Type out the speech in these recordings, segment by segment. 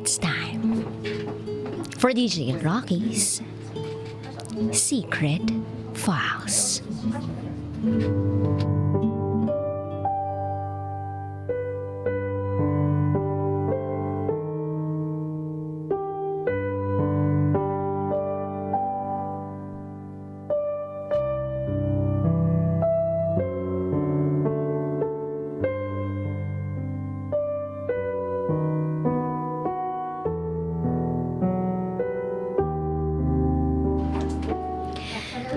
It's time for DJ Rocky's Secret Files.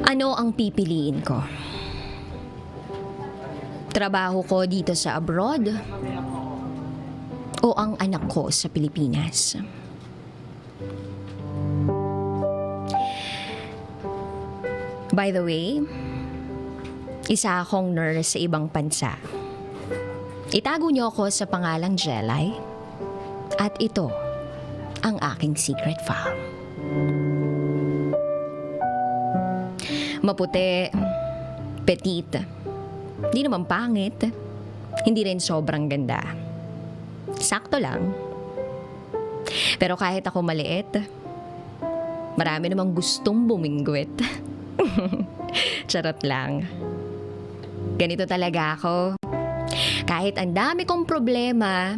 Ano ang pipiliin ko? Trabaho ko dito sa abroad o ang anak ko sa Pilipinas? By the way, isa akong nurse sa ibang bansa. Itago niyo ako sa pangalang Jelay at ito ang aking secret file. Maputi, petite, di naman pangit, hindi rin sobrang ganda. Sakto lang. Pero kahit ako maliit, marami namang gustong bumingwit. Charot lang. Ganito talaga ako. Kahit ang dami kong problema,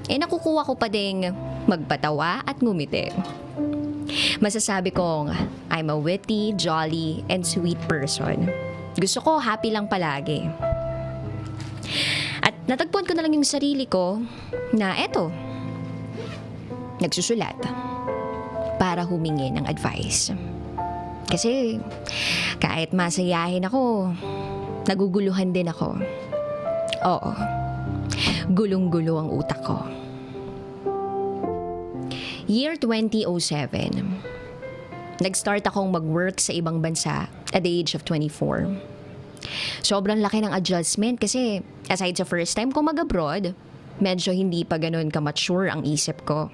nakukuha ko pa ding magpatawa at ngumiti. Masasabi kong I'm a witty, jolly, and sweet person. Gusto ko happy lang palagi. At natagpuan ko na lang yung sarili ko na eto, nagsusulat para humingi ng advice. Kasi kahit masayahin ako, naguguluhan din ako. Oo, gulong-gulo ang utak ko. Year 2007. Nag-start akong mag-work sa ibang bansa at the age of 24. Sobrang laki ng adjustment kasi aside sa first time ko mag-abroad, medyo hindi pa ganun ka-mature ang isip ko.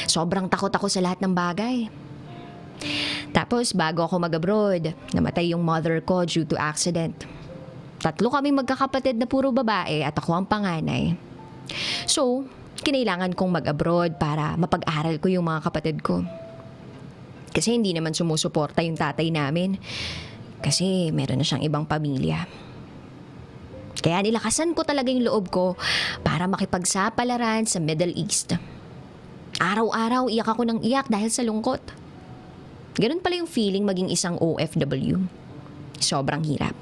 Sobrang takot ako sa lahat ng bagay. Tapos bago ako mag-abroad, namatay yung mother ko due to accident. 3 kaming magkakapatid na puro babae at ako ang panganay. So, kinailangan kong mag-abroad para mapag-aral ko yung mga kapatid ko. Kasi hindi naman sumusuporta yung tatay namin. Kasi meron na siyang ibang pamilya. Kaya nilakasan ko talaga yung loob ko para makipagsapalaran sa Middle East. Araw-araw iyak ako ng iyak dahil sa lungkot. Ganun pala yung feeling maging isang OFW. Sobrang hirap.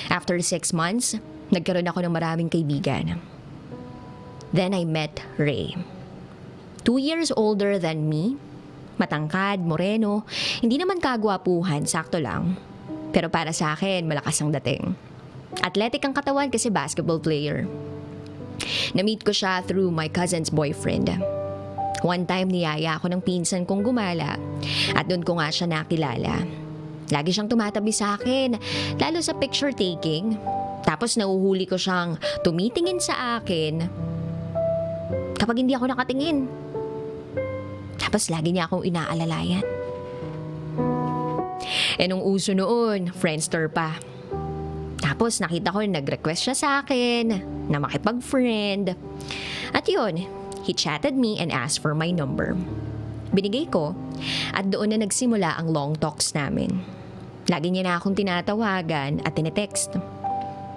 After 6 months, nagkaroon ako ng maraming kaibigan. Then I met Ray. 2 years older than me, matangkad, moreno, hindi naman kagwapuhan, sakto lang. Pero para sa akin, malakas ang dating. Athletic ang katawan kasi basketball player. Na-meet ko siya through my cousin's boyfriend. One time niyaya ako ng pinsan kong gumala at doon ko nga siya nakilala. Lagi siyang tumatabi sa akin, lalo sa picture taking. Tapos nauhuli ko siyang tumitingin sa akin kapag hindi ako nakatingin. Tapos lagi niya akong inaalalayan. Nung uso noon, Friendster pa. Tapos nakita ko nag-request siya sa akin na makipag-friend. At yun, he chatted me and asked for my number. Binigay ko at doon na nagsimula ang long talks namin. Lagi niya na akong tinatawagan at tinetext.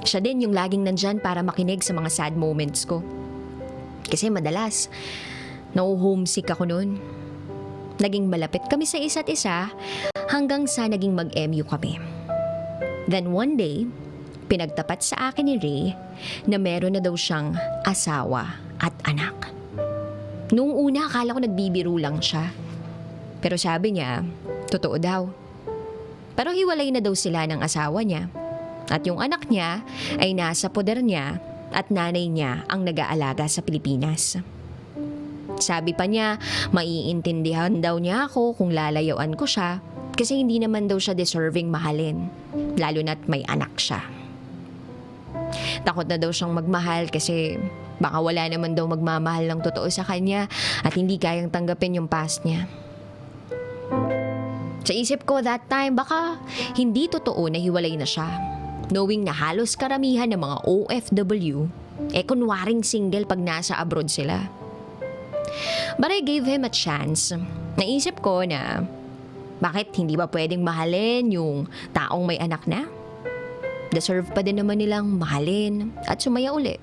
Siya din yung laging nandyan para makinig sa mga sad moments ko. Kasi madalas, na-homesick ako noon. Naging malapit kami sa isa't isa hanggang sa naging mag-MU kami. Then one day, pinagtapat sa akin ni Ray na meron na daw siyang asawa at anak. Noong una, akala ko nagbibiro lang siya. Pero sabi niya, totoo daw. Pero hiwalay na daw sila ng asawa niya. At yung anak niya ay nasa poder niya at nanay niya ang nag-aalaga sa Pilipinas. Sabi pa niya, maiintindihan daw niya ako kung lalayawan ko siya kasi hindi naman daw siya deserving mahalin, lalo na't may anak siya. Takot na daw siyang magmahal kasi baka wala naman daw magmamahal ng totoo sa kanya at hindi kayang tanggapin yung past niya. Sa isip ko that time, baka hindi totoo na hiwalay na siya. Knowing na halos karamihan ng mga OFW, kunwaring single pag nasa abroad sila. But I gave him a chance. Naisip ko na bakit hindi ba pwedeng mahalin yung taong may anak na? Deserve pa din naman nilang mahalin at sumaya uli.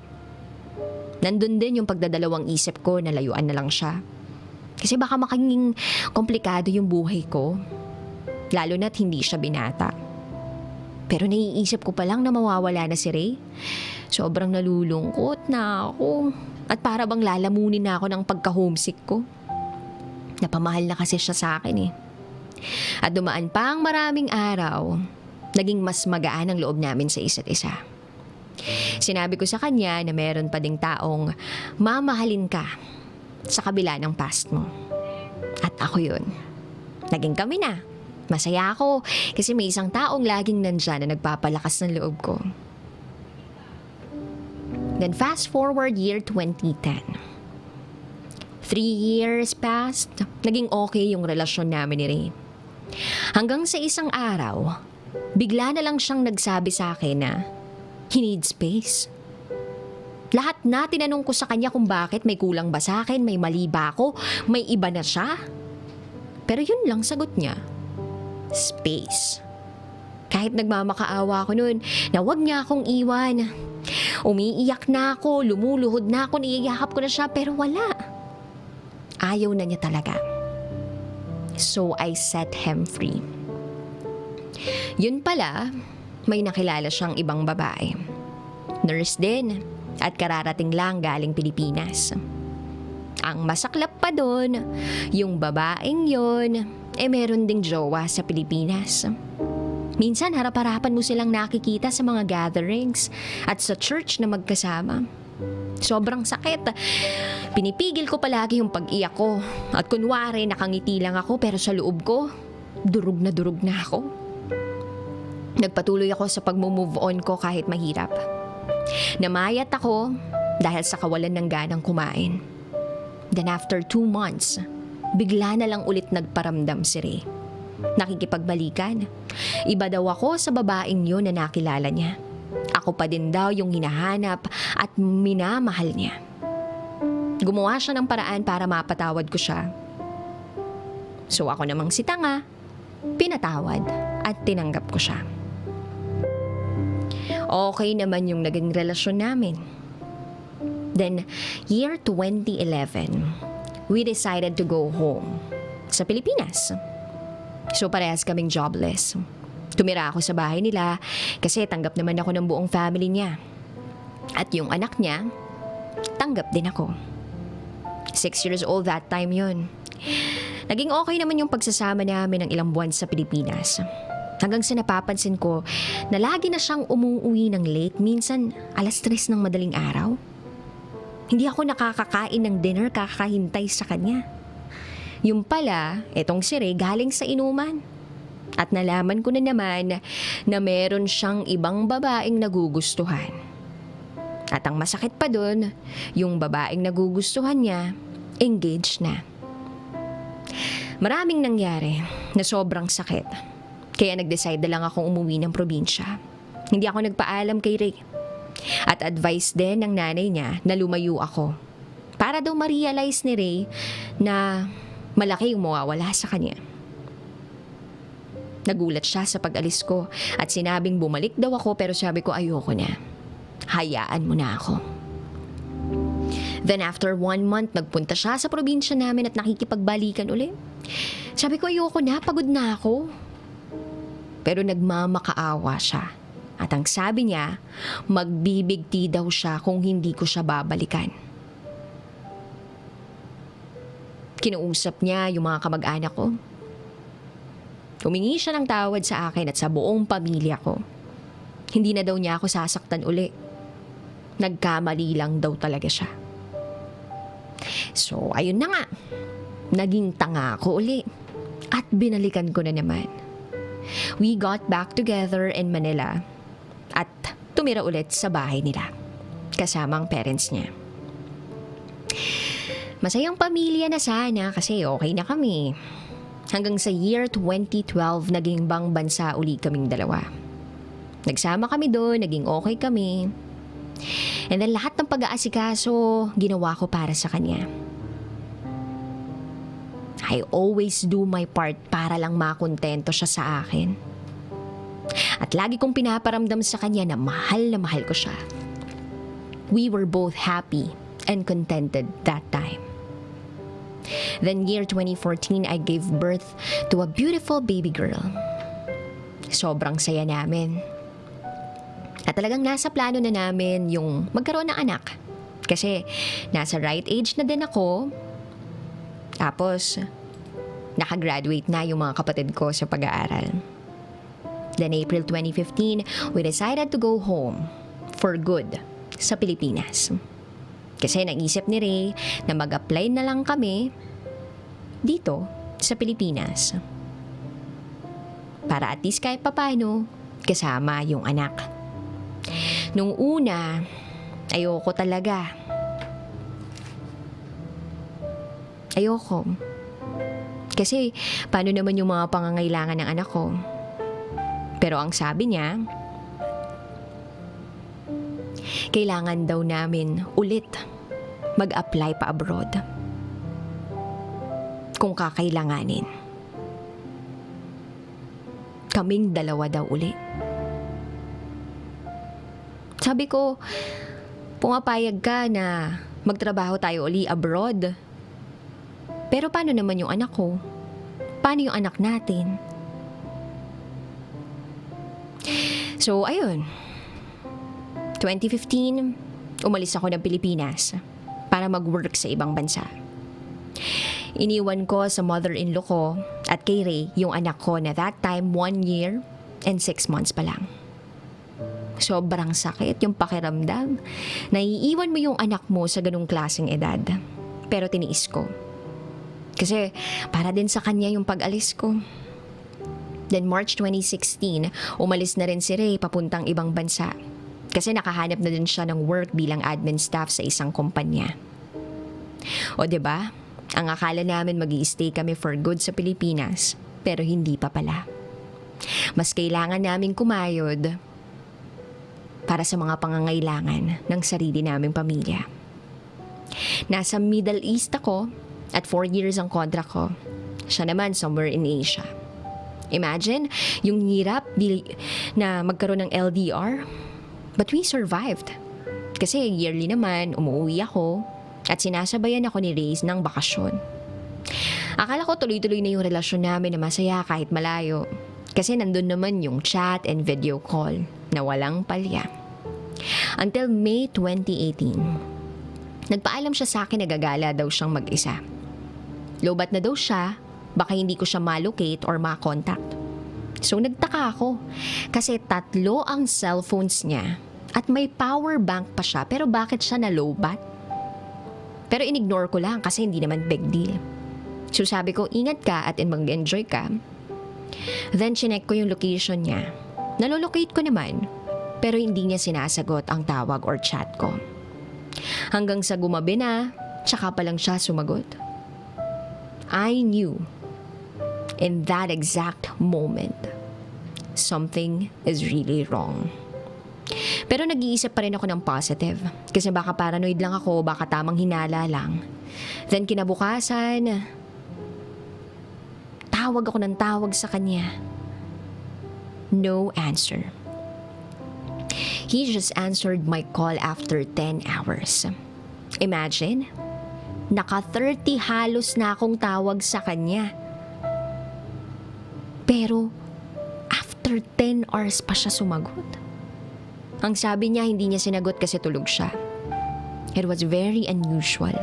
Nandun din yung pagdadalawang isip ko na layuan na lang siya. Kasi baka makaging komplikado yung buhay ko. Lalo na't hindi siya binata. Pero naiisip ko pa lang na mawawala na si Ray. Sobrang nalulungkot na ako. At para bang lalamunin na ako ng pagka-homesick ko. Napamahal na kasi siya sa akin eh. At dumaan pa ang maraming araw, naging mas magaan ang loob namin sa isa't isa. Sinabi ko sa kanya na meron pa ding taong mamahalin ka sa kabila ng past mo. At ako yun. Naging kami na. Masaya ako kasi may isang taong laging nandyan na nagpapalakas ng loob ko. Then fast forward year 2010. 3 years passed, naging okay yung relasyon namin ni Ray. Hanggang sa isang araw, bigla na lang siyang nagsabi sa akin na he needs space. Lahat na tinanong ko sa kanya kung bakit, may kulang ba sa akin, may mali ba ako, may iba na siya. Pero yun lang sagot niya. Space. Kahit nagmamakaawa ako noon na wag niya akong iwan. Umiiyak na ako, lumuluhod na ako, niyayakap ko na siya pero wala. Ayaw na niya talaga. So I set him free. Yun pala, may nakilala siyang ibang babae. Nurse din at kararating lang galing Pilipinas. Ang masaklap pa doon, yung babaeng yon, meron ding jowa sa Pilipinas. Minsan harap-harapan mo silang nakikita sa mga gatherings at sa church na magkasama. Sobrang sakit. Pinipigil ko palagi yung pag-iyak ko. At kunwari nakangiti lang ako pero sa loob ko, durog na ako. Nagpatuloy ako sa pag-move on ko kahit mahirap. Namayat ako dahil sa kawalan ng ganang kumain. Then after 2 months, bigla na lang ulit nagparamdam si Ray. Nakikipagbalikan. Iba daw ako sa babaeng yun na nakilala niya. Ako pa din daw yung hinahanap at minamahal niya. Gumawa siya ng paraan para mapatawad ko siya. So ako namang si tanga, pinatawad at tinanggap ko siya. Okay naman yung naging relasyon namin. Then, year 2011, we decided to go home sa Pilipinas. So parehas kaming jobless. Tumira ako sa bahay nila kasi tanggap naman ako ng buong family niya. At yung anak niya, tanggap din ako. 6 years old that time yun. Naging okay naman yung pagsasama namin ng ilang buwan sa Pilipinas. Hanggang sa napapansin ko na lagi na siyang umuwi ng late, minsan 3:00 ng madaling araw. Hindi ako nakakakain ng dinner kakahintay sa kanya. Yung pala, etong si Ray galing sa inuman. At nalaman ko na naman na meron siyang ibang babaeng nagugustuhan. At ang masakit pa dun, yung babaeng nagugustuhan niya, engaged na. Maraming nangyari na sobrang sakit. Kaya nag-decide na lang akong umuwi ng probinsya. Hindi ako nagpaalam kay Ray. At advice din ng nanay niya na lumayo ako. Para daw ma-realize ni Ray na malaki yung mawawala sa kanya. Nagulat siya sa pag-alis ko at sinabing bumalik daw ako pero sabi ko ayoko na. Hayaan mo na ako. Then after 1 month, nagpunta siya sa probinsya namin at nakikipagbalikan uli. Sabi ko ayoko na, pagod na ako. Pero nagmamakaawa siya. At ang sabi niya, magbibigti daw siya kung hindi ko siya babalikan. Kinausap niya yung mga kamag-anak ko. Humingi siya ng tawad sa akin at sa buong pamilya ko. Hindi na daw niya ako sasaktan uli. Nagkamali lang daw talaga siya. So, ayun na nga. Naging tanga ako uli. At binalikan ko na naman. We got back together in Manila. At tumira ulit sa bahay nila. Kasama ang parents niya. Masayang pamilya na sana kasi okay na kami. Hanggang sa year 2012, naging bang bansa uli kaming dalawa. Nagsama kami doon, naging okay kami. And then lahat ng pag-aasikaso, ginawa ko para sa kanya. I always do my part para lang makontento siya sa akin. At lagi kong pinaparamdam sa kanya na mahal ko siya. We were both happy and contented that time. Then year 2014, I gave birth to a beautiful baby girl. Sobrang saya namin. At talagang nasa plano na namin yung magkaroon ng anak. Kasi nasa right age na din ako. Tapos, nakagraduate na yung mga kapatid ko sa pag-aaral. Then April 2015, we decided to go home for good sa Pilipinas. Kasi naisip ni Ray na mag-apply na lang kami dito sa Pilipinas. Para at least kahit papano, kasama yung anak. Nung una, ayoko talaga. Ayoko. Kasi, paano naman yung mga pangangailangan ng anak ko? Pero ang sabi niya, kailangan daw namin ulit mag-apply pa abroad. Kung kakailanganin. Kaming dalawa daw ulit. Sabi ko, pumapayag ka na magtrabaho tayo uli abroad. Pero paano naman yung anak ko? Paano yung anak natin? So, ayun. 2015, umalis ako ng Pilipinas para mag-work sa ibang bansa. Iniwan ko sa mother-in-law ko at kay Ray yung anak ko na that time 1 year and 6 months pa lang. Sobrang sakit yung pakiramdam. Naiiwan mo yung anak mo sa ganung klaseng edad. Pero tiniis ko. Kasi para din sa kanya yung pag-alis ko. Then March 2016, umalis na rin si Ray papuntang ibang bansa. Kasi nakahanap na din siya ng work bilang admin staff sa isang kumpanya. O 'di ba? Ang akala namin mag-i-stay kami for good sa Pilipinas, pero hindi pa pala. Mas kailangan namin kumayod para sa mga pangangailangan ng sarili naming pamilya. Nasa Middle East ako at 4 years ang contract ko. Siya naman somewhere in Asia. Imagine, yung hirap na magkaroon ng LDR. But we survived. Kasi yearly naman, umuwi ako at sinasabayan ako ni Reyes ng bakasyon. Akala ko tuloy-tuloy na yung relasyon namin na masaya kahit malayo. Kasi nandun naman yung chat and video call na walang palya. Until May 2018, nagpaalam siya sa akin na gagala daw siyang mag-isa. Lobat na daw siya, baka hindi ko siya malocate or makontakt. So nagtaka ako kasi 3 ang cellphones niya at may power bank pa siya, pero bakit siya na-lowbat? Pero inignore ko lang kasi hindi naman big deal. So sabi ko, ingat ka at mag-enjoy ka. Then chinek ko yung location niya. Nalolocate ko naman, pero hindi niya sinasagot ang tawag or chat ko. Hanggang sa gumabi na, tsaka pa lang siya sumagot. I knew in that exact moment, something is really wrong. Pero nag-iisip pa rin ako ng positive. Kasi baka paranoid lang ako, baka tamang hinala lang. Then kinabukasan, tawag ako ng tawag sa kanya. No answer. He just answered my call after 10 hours. Imagine, naka 30 halos na akong tawag sa kanya. Pero, after 10 hours pa siya sumagot. Ang sabi niya, hindi niya sinagot kasi tulog siya. It was very unusual.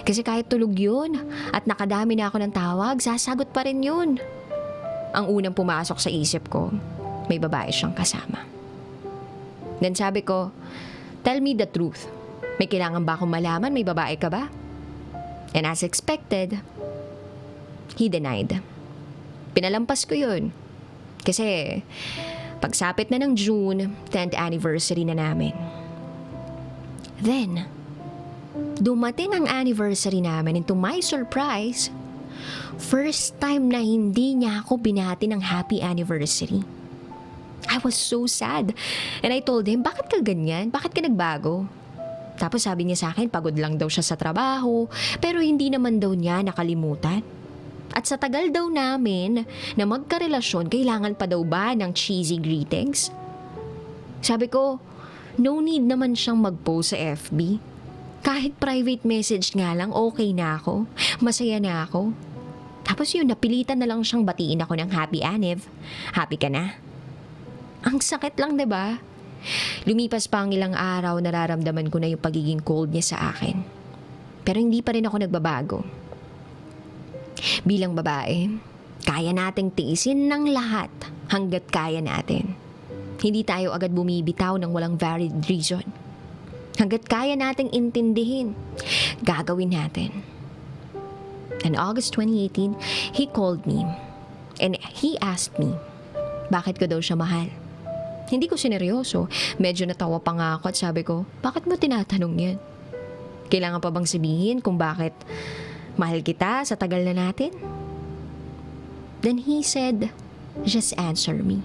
Kasi kahit tulog yun at nakadami na ako ng tawag, sasagot pa rin yun. Ang unang pumasok sa isip ko, may babae siyang kasama. Then sabi ko, tell me the truth. May kailangan ba akong malaman? May babae ka ba? And as expected, he denied. Pinalampas ko yun. Kasi pagsapit na ng June, 10th anniversary na namin. Then, dumating ang anniversary namin, and to my surprise, first time na hindi niya ako binati ng happy anniversary. I was so sad. And I told him, bakit ka ganyan? Bakit ka nagbago? Tapos sabi niya sa akin, pagod lang daw siya sa trabaho, pero hindi naman daw niya nakalimutan. At sa tagal daw namin na magkarelasyon, kailangan pa daw ba ng cheesy greetings? Sabi ko, no need naman siyang mag-post sa FB. Kahit private message nga lang, okay na ako. Masaya na ako. Tapos yun, napilitan na lang siyang batiin ako ng happy Aniv. Happy ka na? Ang sakit lang, 'di ba? Lumipas pa ang ilang araw, nararamdaman ko na yung pagiging cold niya sa akin. Pero hindi pa rin ako nagbabago. Bilang babae, kaya nating tiisin ng lahat hanggat kaya natin. Hindi tayo agad bumibitaw ng walang valid reason. Hanggat kaya nating intindihin, gagawin natin. In August 2018, he called me and he asked me, bakit ko daw siya mahal? Hindi ko sineryoso. Medyo natawa pa nga ako at sabi ko, bakit mo tinatanong yan? Kailangan pa bang sabihin kung bakit mahal kita sa tagal na natin? Then he said, just answer me.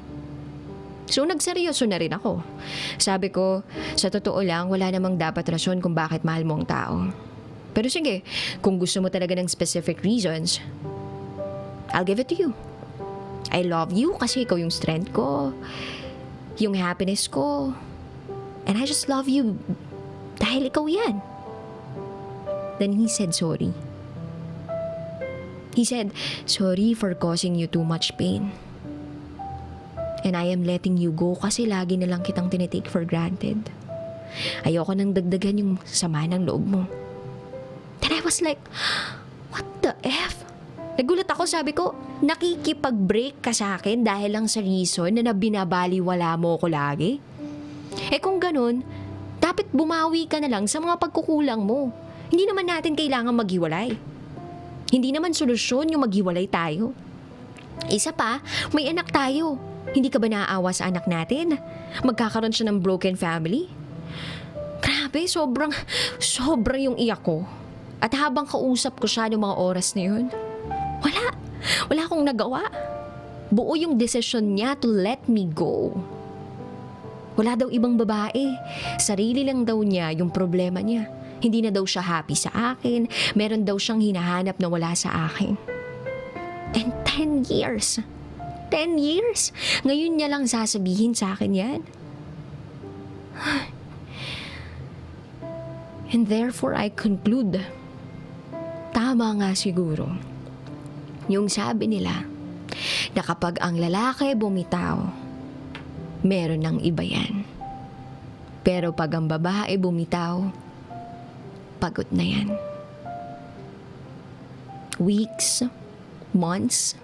So nagseryoso na rin ako. Sabi ko, sa totoo lang, wala namang dapat rason kung bakit mahal mo ang tao. Pero sige, kung gusto mo talaga ng specific reasons, I'll give it to you. I love you kasi ikaw yung strength ko, yung happiness ko, and I just love you dahil ikaw yan. Then he said sorry. He said, sorry for causing you too much pain. And I am letting you go kasi lagi na lang kitang tinitake for granted. Ayoko nang dagdagan yung sama ng loob mo. Then I was like, what the F? Nagulat ako, sabi ko, nakikipag-break ka sa akin dahil lang sa reason na binabaliwala mo ko lagi? Eh kung ganun, dapat bumawi ka na lang sa mga pagkukulang mo. Hindi naman natin kailangan maghiwalay. Hindi naman solusyon yung maghiwalay tayo. Isa pa, may anak tayo. Hindi ka ba naaawa sa anak natin? Magkakaroon siya ng broken family? Grabe, sobrang yung iyak ko. At habang kausap ko siya ng mga oras na yun, wala akong nagawa. Buo yung desisyon niya to let me go. Wala daw ibang babae. Sarili lang daw niya yung problema niya. Hindi na daw siya happy sa akin. Meron daw siyang hinahanap na wala sa akin. And 10 years. 10 years? Ngayon niya lang sasabihin sa akin yan. And therefore I conclude, tama nga siguro yung sabi nila na kapag ang lalaki bumitaw, meron ng iba yan. Pero pag ang babae bumitaw, pagod na yan. Weeks, months,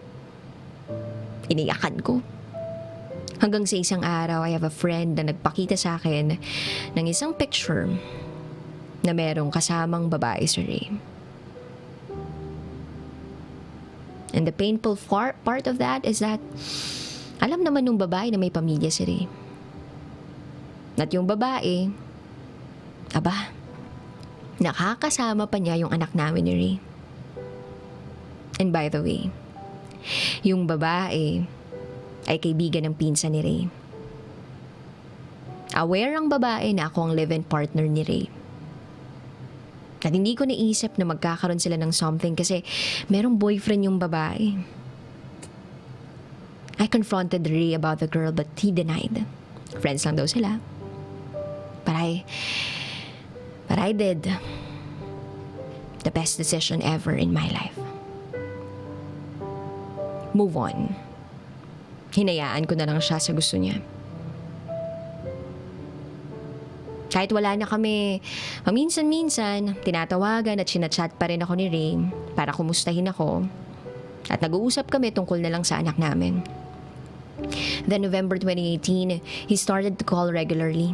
iniyakan ko. Hanggang sa isang araw, I have a friend na nagpakita sa akin ng isang picture na merong kasamang babae si Ray. And the painful part of that is that alam naman nung babae na may pamilya si Ray. At yung babae, nakakasama pa niya yung anak namin ni Ray. And by the way, yung babae ay kaibigan ng pinsan ni Ray. Aware ang babae na ako ang live-in partner ni Ray. At hindi ko naisip na magkakaroon sila ng something kasi merong boyfriend yung babae. I confronted Ray about the girl but he denied. Friends lang daw sila. But I did the best decision ever in my life. Move on. Hinayaan ko na lang siya sa gusto niya. Kahit wala na kami, paminsan-minsan, tinatawagan at sinachat pa rin ako ni Ray para kumustahin ako. At nag-uusap kami tungkol na lang sa anak namin. Then November 2018, he started to call regularly.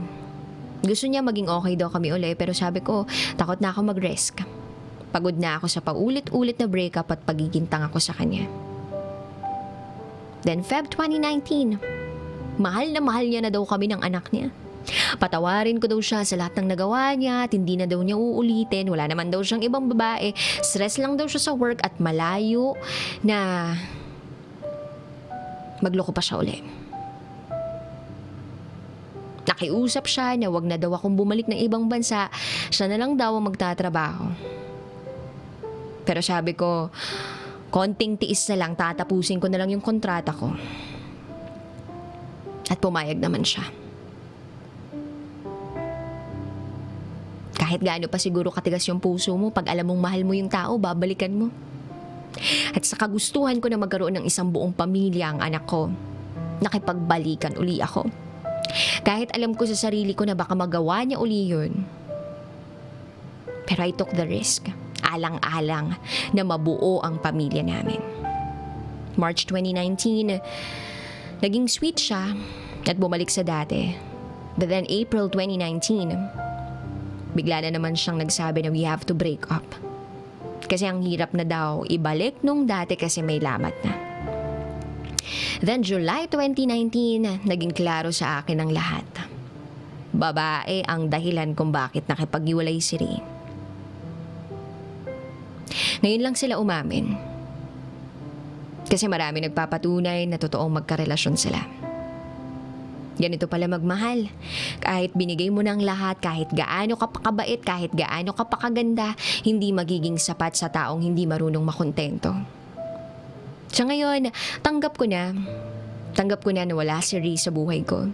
Gusto niya maging okay daw kami uli pero sabi ko, takot na ako mag-risk. Pagod na ako sa paulit-ulit na breakup at pagigintang ako sa kanya. Then Feb 2019, mahal niya na daw kami ng anak niya. Patawarin ko daw siya sa lahat ng nagawa niya at hindi na daw niya uulitin. Wala naman daw siyang ibang babae. Stress lang daw siya sa work at malayo na magloko pa siya uli. Nakiusap siya na wag na daw akong bumalik ng ibang bansa. Siya na lang daw ang magtatrabaho. Pero sabi ko, Konting tiis na lang, tatapusin ko na lang yung kontrata ko. At pumayag naman siya. Kahit gaano pa siguro katigas yung puso mo, pag alam mong mahal mo yung tao, babalikan mo. At sa kagustuhan ko na magkaroon ng isang buong pamilya ang anak ko, nakipagbalikan uli ako. Kahit alam ko sa sarili ko na baka magawa niya uli yun. Pero I took the risk. Alang-alang na mabuo ang pamilya namin. March 2019, naging sweet siya at bumalik sa dati. But then April 2019, bigla na naman siyang nagsabi na we have to break up. Kasi ang hirap na daw ibalik nung dati kasi may lamat na. Then July 2019, naging klaro sa akin ang lahat. Babae ang dahilan kung bakit nakipag-iwalay si Ray. Ngayon lang sila umamin. Kasi marami nagpapatunay na totoong magkarelasyon sila. Ganito pala magmahal. Kahit binigay mo ng lahat, kahit gaano ka pa kabait, kahit gaano ka pa kaganda, hindi magiging sapat sa taong hindi marunong makontento. Sa ngayon, tanggap ko na wala si Ray sa buhay ko.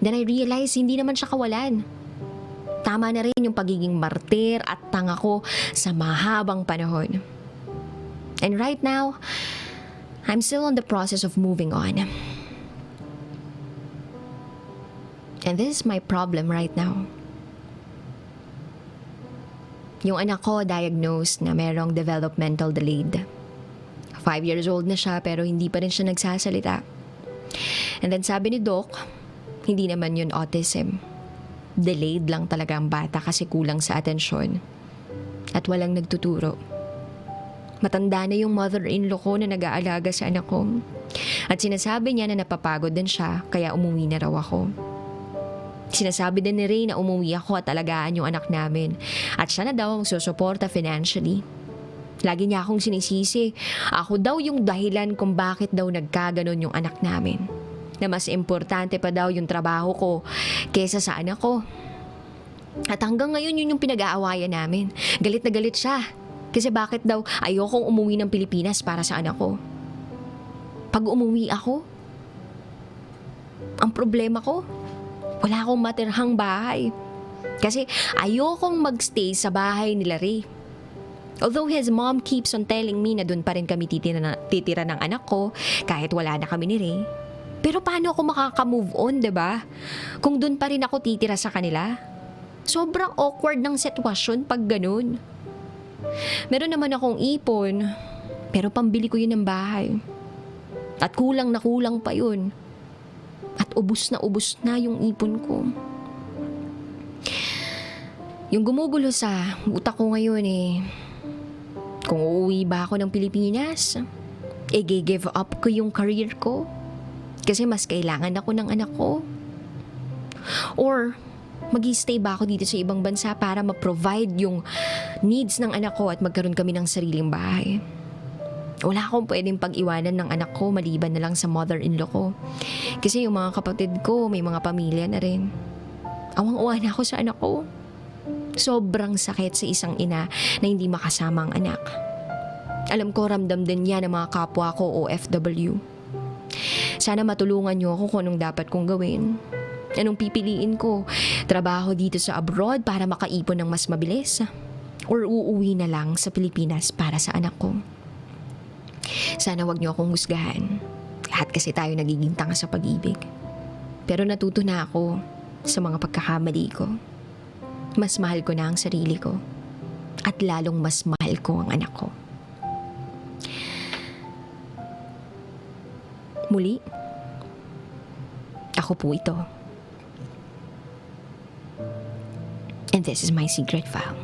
Then I realized hindi naman siya kawalan. Tama na rin yung pagiging martir at tanga ko sa mahabang panahon. And right now, I'm still on the process of moving on. And this is my problem right now. Yung anak ko diagnosed na merong developmental delayed. 5 years old na siya pero hindi pa rin siya nagsasalita. And then sabi ni Doc, hindi naman yun autism. Delayed lang talaga ang bata kasi kulang sa atensyon. At walang nagtuturo. Matanda na yung mother-in-law ko na nag-aalaga sa anak ko. At sinasabi niya na napapagod din siya kaya umuwi na raw ako. Sinasabi din ni Ray na umuwi ako at alagaan yung anak namin. At siya na daw ang susuporta financially. Lagi niya akong sinisisi. Ako daw yung dahilan kung bakit daw nagkaganon yung anak namin. Na mas importante pa daw yung trabaho ko kesa sa anak ko. At hanggang ngayon yun yung pinag-aawayan namin. Galit na galit siya. Kasi bakit daw ayokong umuwi ng Pilipinas para sa anak ko. Pag umuwi ako, ang problema ko, wala akong matirhang bahay. Kasi ayokong magstay sa bahay nila Ray. Although his mom keeps on telling me na doon pa rin kami titira ng anak ko kahit wala na kami ni Ray. Pero paano ako makaka-move on, diba? Kung doon pa rin ako titira sa kanila. Sobrang awkward ng sitwasyon pag ganun. Meron naman akong ipon, pero pambili ko yun ng bahay. At kulang na kulang pa yun. At ubus na yung ipon ko. Yung gumugulo sa utak ko ngayon kung uuwi ba ako ng Pilipinas, give up ko yung career ko. Kasi mas kailangan ako ng anak ko. Or, mag-i-stay ba ako dito sa ibang bansa para ma-provide yung needs ng anak ko at magkaroon kami ng sariling bahay. Wala akong pwedeng pag-iwanan ng anak ko maliban na lang sa mother-in-law ko. Kasi yung mga kapatid ko, may mga pamilya na rin. Awang-awa na ako sa anak ko. Sobrang sakit sa isang ina na hindi makasama ang anak. Alam ko ramdam din niya ng mga kapwa ko OFW. Sana matulungan niyo ako kung anong dapat kong gawin. Anong pipiliin ko? Trabaho dito sa abroad para makaipon ng mas mabilis? Or uuwi na lang sa Pilipinas para sa anak ko? Sana wag niyo akong husgahan. Lahat kasi tayo nagiging tanga sa pag-ibig. Pero natuto na ako sa mga pagkakamali ko. Mas mahal ko na ang sarili ko. At lalong mas mahal ko ang anak ko. Muli, ako po ito. And this is my secret file.